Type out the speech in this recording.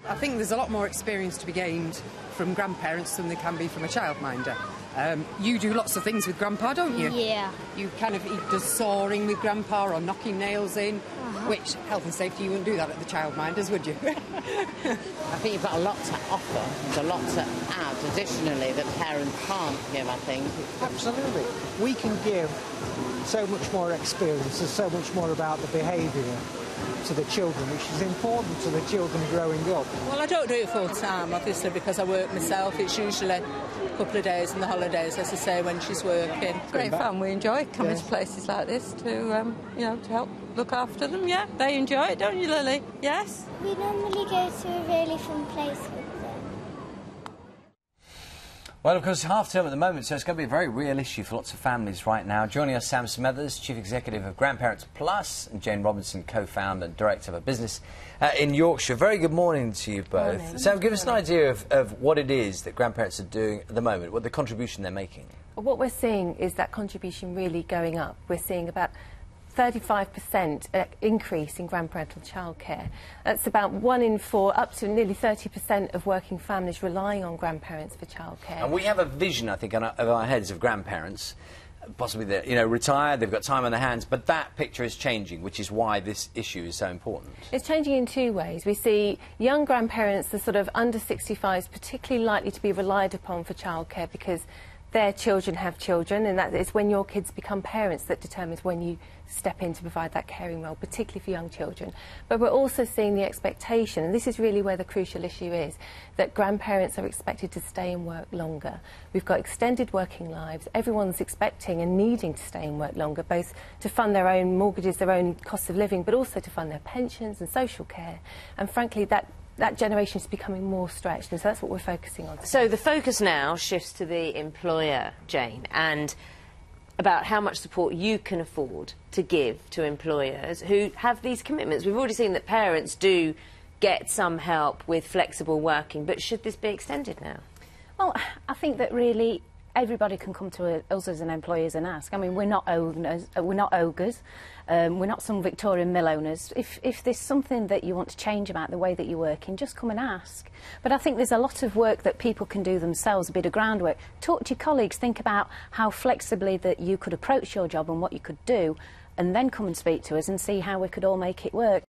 I think there's a lot more experience to be gained from grandparents than there can be from a childminder. You do lots of things with Grandpa, don't you? Yeah. You he does sawing with Grandpa or knocking nails in, which, health and safety, you wouldn't do that at the childminders, would you? I think you've got a lot to offer, there's a lot to add additionally that parents can't give, I think. Absolutely. We can give so much more experience and so much more about the behaviour to the children, which is important to the children growing up. Well, I don't do it full time, obviously, because I work myself. It's usually a couple of days in the holidays, as I say, when she's working. It's great fun. We enjoy coming to places like this to, to help look after them. Yeah, they enjoy it, don't you, Lily? Yes? We normally go to a really fun place with them. Well, of course, half-term at the moment, so it's going to be a very real issue for lots of families right now. Joining us, Sam Smathers, Chief Executive of Grandparents Plus, and Jane Robinson, co-founder and director of a business in Yorkshire. Very good morning to you both. Morning. Sam, give us an idea of what it is that grandparents are doing at the moment, what the contribution they're making. What we're seeing is that contribution really going up. We're seeing about 35% increase in grandparental childcare. That's about 1 in 4, up to nearly 30% of working families relying on grandparents for childcare. And we have a vision, I think, of our heads of grandparents. Possibly they're, retired, they've got time on their hands, but that picture is changing, which is why this issue is so important. It's changing in 2 ways. We see young grandparents, the sort of under 65s, particularly likely to be relied upon for childcare because their children have children, and that is when your kids become parents that determines when you step in to provide that caring role, particularly for young children. But we're also seeing the expectation, and this is really where the crucial issue is, that grandparents are expected to stay in work longer. We've got extended working lives. Everyone's expecting and needing to stay in work longer, both to fund their own mortgages, their own cost of living, but also to fund their pensions and social care. And frankly, that generation is becoming more stretched, and so that's what we're focusing on today. So the focus now shifts to the employer, Jane, and about how much support you can afford to give to employers who have these commitments. We've already seen that parents do get some help with flexible working, but should this be extended now? Well, I think that really everybody can come to us as an employers and ask. I mean, we're not owners, we're not ogres, we're not some Victorian mill owners. If there's something that you want to change about the way that you're working, just come and ask. But I think there's a lot of work that people can do themselves, a bit of groundwork. Talk to your colleagues, think about how flexibly that you could approach your job and what you could do, and then come and speak to us and see how we could all make it work.